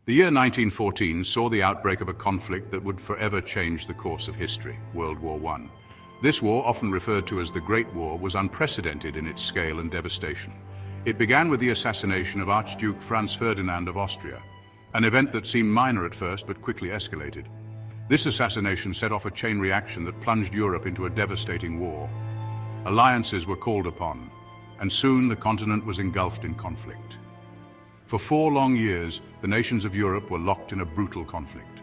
The year 1914 saw the outbreak of a conflict that would forever change the course of history, World War I. This war, often referred to as the Great War, was unprecedented in its scale and devastation. It began with the assassination of Archduke Franz Ferdinand of Austria, an event that seemed minor at first but quickly escalated. This assassination set off a chain reaction that plunged Europe into a devastating war. Alliances were called upon, and soon the continent was engulfed in conflict. For 4 long years, the nations of Europe were locked in a brutal conflict.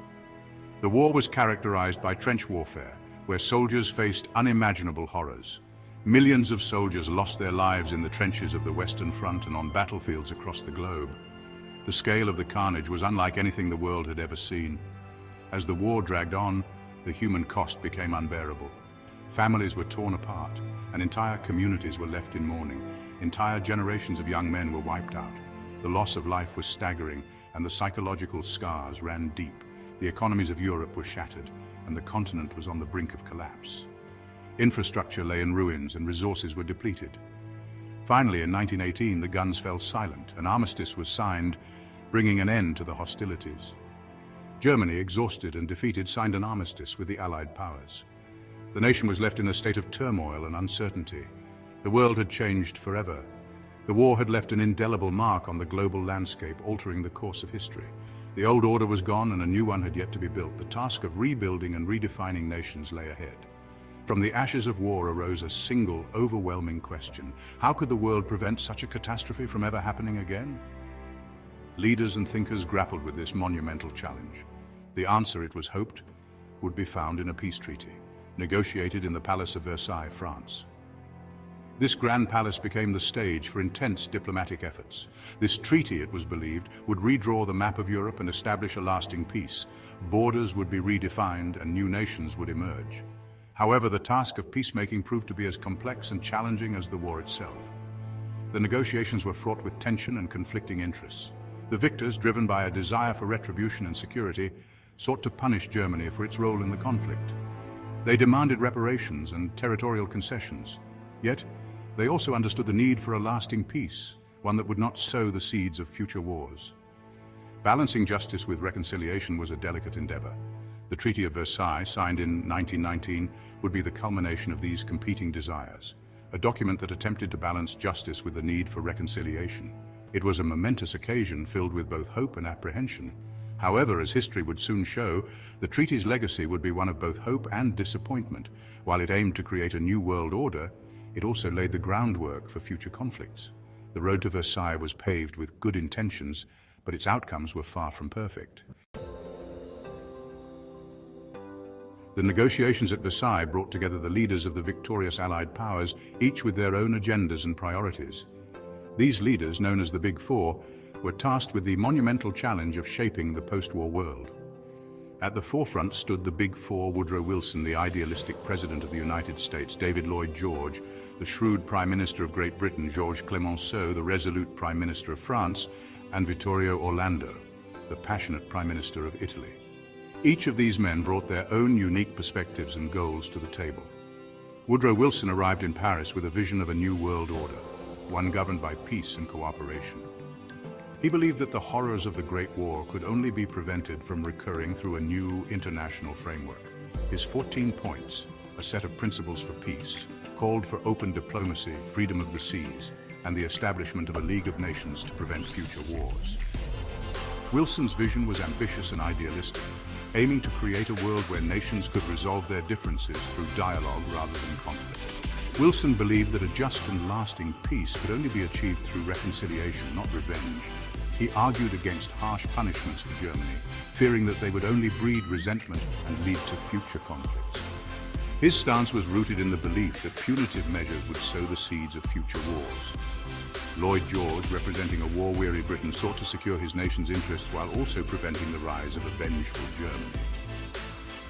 The war was characterized by trench warfare, where soldiers faced unimaginable horrors. Millions of soldiers lost their lives in the trenches of the Western Front and on battlefields across the globe. The scale of the carnage was unlike anything the world had ever seen. As the war dragged on, the human cost became unbearable. Families were torn apart, and entire communities were left in mourning. Entire generations of young men were wiped out. The loss of life was staggering, and the psychological scars ran deep. The economies of Europe were shattered, and the continent was on the brink of collapse. Infrastructure lay in ruins, and resources were depleted. Finally, in 1918, the guns fell silent. An armistice was signed, bringing an end to the hostilities. Germany, exhausted and defeated, signed an armistice with the Allied powers. The nation was left in a state of turmoil and uncertainty. The world had changed forever. The war had left an indelible mark on the global landscape, altering the course of history. The old order was gone and a new one had yet to be built. The task of rebuilding and redefining nations lay ahead. From the ashes of war arose a single, overwhelming question. How could the world prevent such a catastrophe from ever happening again? Leaders and thinkers grappled with this monumental challenge. The answer, it was hoped, would be found in a peace treaty, negotiated in the Palace of Versailles, France. This grand palace became the stage for intense diplomatic efforts. This treaty, it was believed, would redraw the map of Europe and establish a lasting peace. Borders would be redefined and new nations would emerge. However, the task of peacemaking proved to be as complex and challenging as the war itself. The negotiations were fraught with tension and conflicting interests. The victors, driven by a desire for retribution and security, sought to punish Germany for its role in the conflict. They demanded reparations and territorial concessions. Yet, they also understood the need for a lasting peace, one that would not sow the seeds of future wars. Balancing justice with reconciliation was a delicate endeavor. The Treaty of Versailles, signed in 1919, would be the culmination of these competing desires, a document that attempted to balance justice with the need for reconciliation. It was a momentous occasion filled with both hope and apprehension. However, as history would soon show, the treaty's legacy would be one of both hope and disappointment. While it aimed to create a new world order, it also laid the groundwork for future conflicts. The road to Versailles was paved with good intentions, but its outcomes were far from perfect. The negotiations at Versailles brought together the leaders of the victorious Allied powers, each with their own agendas and priorities. These leaders, known as the Big Four, were tasked with the monumental challenge of shaping the post-war world. At the forefront stood the Big Four: Woodrow Wilson, the idealistic President of the United States; David Lloyd George, the shrewd Prime Minister of Great Britain; Georges Clemenceau, the resolute Prime Minister of France; and Vittorio Orlando, the passionate Prime Minister of Italy. Each of these men brought their own unique perspectives and goals to the table. Woodrow Wilson arrived in Paris with a vision of a new world order, one governed by peace and cooperation. He believed that the horrors of the Great War could only be prevented from recurring through a new international framework. His 14 points, a set of principles for peace, called for open diplomacy, freedom of the seas, and the establishment of a League of Nations to prevent future wars. Wilson's vision was ambitious and idealistic, aiming to create a world where nations could resolve their differences through dialogue rather than conflict. Wilson believed that a just and lasting peace could only be achieved through reconciliation, not revenge. He argued against harsh punishments for Germany, fearing that they would only breed resentment and lead to future conflicts. His stance was rooted in the belief that punitive measures would sow the seeds of future wars. Lloyd George, representing a war-weary Britain, sought to secure his nation's interests while also preventing the rise of a vengeful Germany.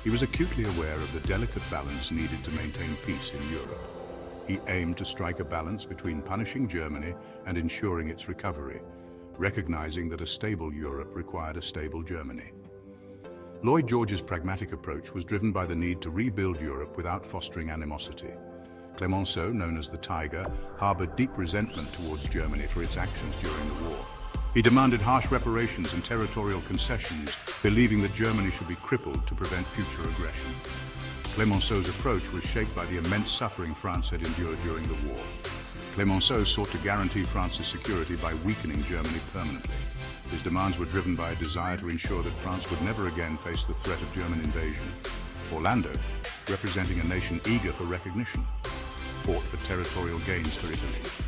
He was acutely aware of the delicate balance needed to maintain peace in Europe. He aimed to strike a balance between punishing Germany and ensuring its recovery, recognizing that a stable Europe required a stable Germany. Lloyd George's pragmatic approach was driven by the need to rebuild Europe without fostering animosity. Clemenceau, known as the Tiger, harbored deep resentment towards Germany for its actions during the war. He demanded harsh reparations and territorial concessions, believing that Germany should be crippled to prevent future aggression. Clemenceau's approach was shaped by the immense suffering France had endured during the war. Clemenceau sought to guarantee France's security by weakening Germany permanently. His demands were driven by a desire to ensure that France would never again face the threat of German invasion. Orlando, representing a nation eager for recognition, fought for territorial gains for Italy.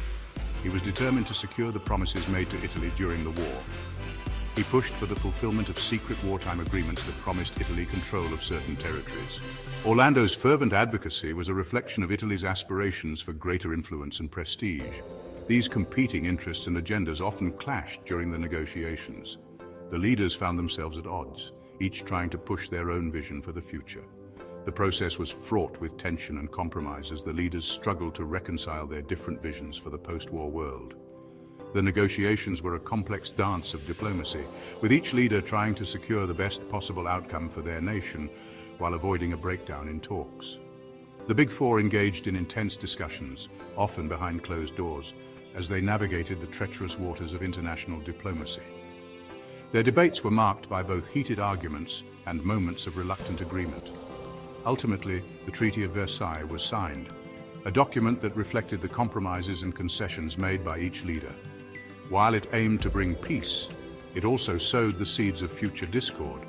He was determined to secure the promises made to Italy during the war. He pushed for the fulfillment of secret wartime agreements that promised Italy control of certain territories. Orlando's fervent advocacy was a reflection of Italy's aspirations for greater influence and prestige. These competing interests and agendas often clashed during the negotiations. The leaders found themselves at odds, each trying to push their own vision for the future. The process was fraught with tension and compromise as the leaders struggled to reconcile their different visions for the post-war world. The negotiations were a complex dance of diplomacy, with each leader trying to secure the best possible outcome for their nation while avoiding a breakdown in talks. The Big Four engaged in intense discussions, often behind closed doors, as they navigated the treacherous waters of international diplomacy. Their debates were marked by both heated arguments and moments of reluctant agreement. Ultimately, the Treaty of Versailles was signed, a document that reflected the compromises and concessions made by each leader. While it aimed to bring peace, it also sowed the seeds of future discord.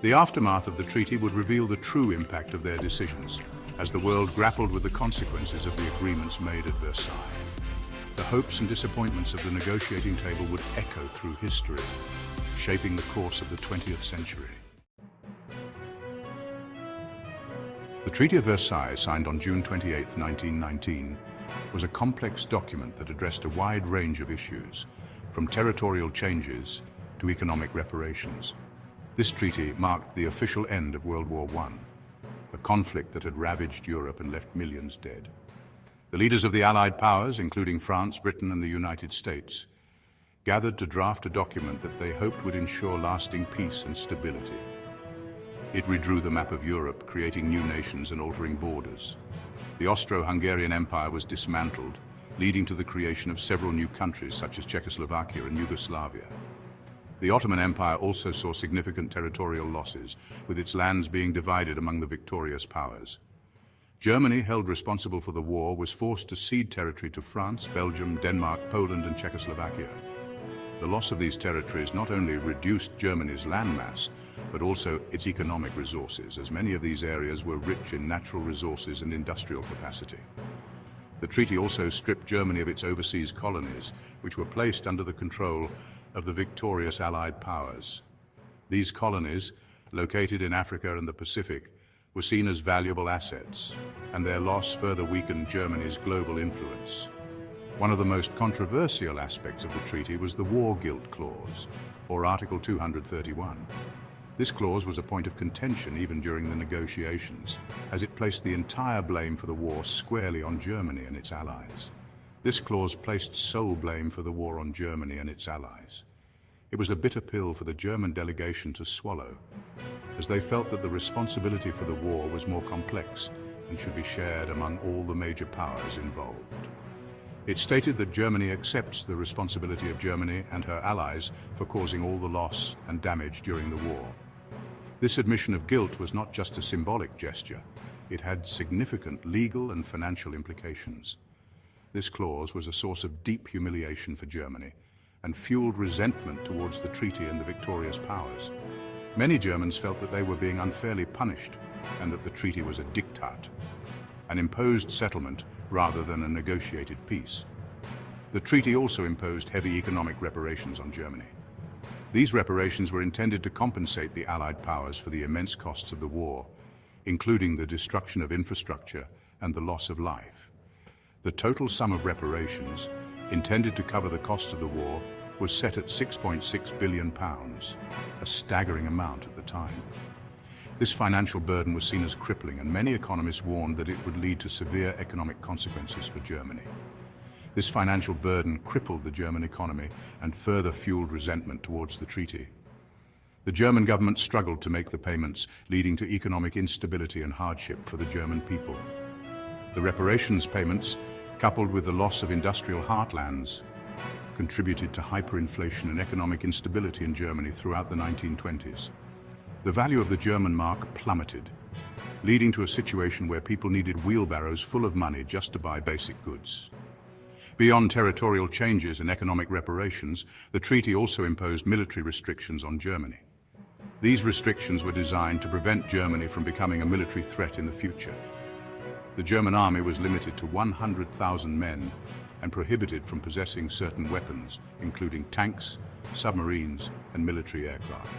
The aftermath of the treaty would reveal the true impact of their decisions, as the world grappled with the consequences of the agreements made at Versailles. The hopes and disappointments of the negotiating table would echo through history, shaping the course of the 20th century. The Treaty of Versailles, signed on June 28, 1919, was a complex document that addressed a wide range of issues, from territorial changes to economic reparations. This treaty marked the official end of World War I, a conflict that had ravaged Europe and left millions dead. The leaders of the Allied powers, including France, Britain, and the United States, gathered to draft a document that they hoped would ensure lasting peace and stability. It redrew the map of Europe, creating new nations and altering borders. The Austro-Hungarian Empire was dismantled, leading to the creation of several new countries such as Czechoslovakia and Yugoslavia. The Ottoman Empire also saw significant territorial losses, with its lands being divided among the victorious powers. Germany, held responsible for the war, was forced to cede territory to France, Belgium, Denmark, Poland, and Czechoslovakia. The loss of these territories not only reduced Germany's landmass, but also its economic resources, as many of these areas were rich in natural resources and industrial capacity. The treaty also stripped Germany of its overseas colonies, which were placed under the control of the victorious Allied powers. These colonies, located in Africa and the Pacific, were seen as valuable assets, and their loss further weakened Germany's global influence. One of the most controversial aspects of the treaty was the War Guilt Clause, or Article 231. This clause was a point of contention even during the negotiations, as it placed the entire blame for the war squarely on Germany and its allies. This clause placed sole blame for the war on Germany and its allies. It was a bitter pill for the German delegation to swallow, as they felt that the responsibility for the war was more complex and should be shared among all the major powers involved. It stated that Germany accepts the responsibility of Germany and her allies for causing all the loss and damage during the war. This admission of guilt was not just a symbolic gesture, it had significant legal and financial implications. This clause was a source of deep humiliation for Germany and fueled resentment towards the treaty and the victorious powers. Many Germans felt that they were being unfairly punished and that the treaty was a diktat, an imposed settlement rather than a negotiated peace. The treaty also imposed heavy economic reparations on Germany. These reparations were intended to compensate the Allied powers for the immense costs of the war, including the destruction of infrastructure and the loss of life. The total sum of reparations, intended to cover the cost of the war, was set at £6.6 billion, a staggering amount at the time. This financial burden was seen as crippling, and many economists warned that it would lead to severe economic consequences for Germany. This financial burden crippled the German economy and further fueled resentment towards the treaty. The German government struggled to make the payments, leading to economic instability and hardship for the German people. The reparations payments, coupled with the loss of industrial heartlands, contributed to hyperinflation and economic instability in Germany throughout the 1920s. The value of the German mark plummeted, leading to a situation where people needed wheelbarrows full of money just to buy basic goods. Beyond territorial changes and economic reparations, the treaty also imposed military restrictions on Germany. These restrictions were designed to prevent Germany from becoming a military threat in the future. The German army was limited to 100,000 men and prohibited from possessing certain weapons, including tanks, submarines, and military aircraft.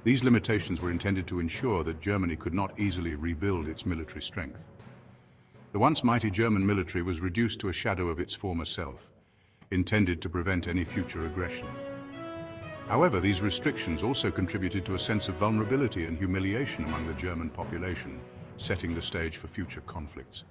These limitations were intended to ensure that Germany could not easily rebuild its military strength. The once mighty German military was reduced to a shadow of its former self, intended to prevent any future aggression. However, these restrictions also contributed to a sense of vulnerability and humiliation among the German population, setting the stage for future conflicts.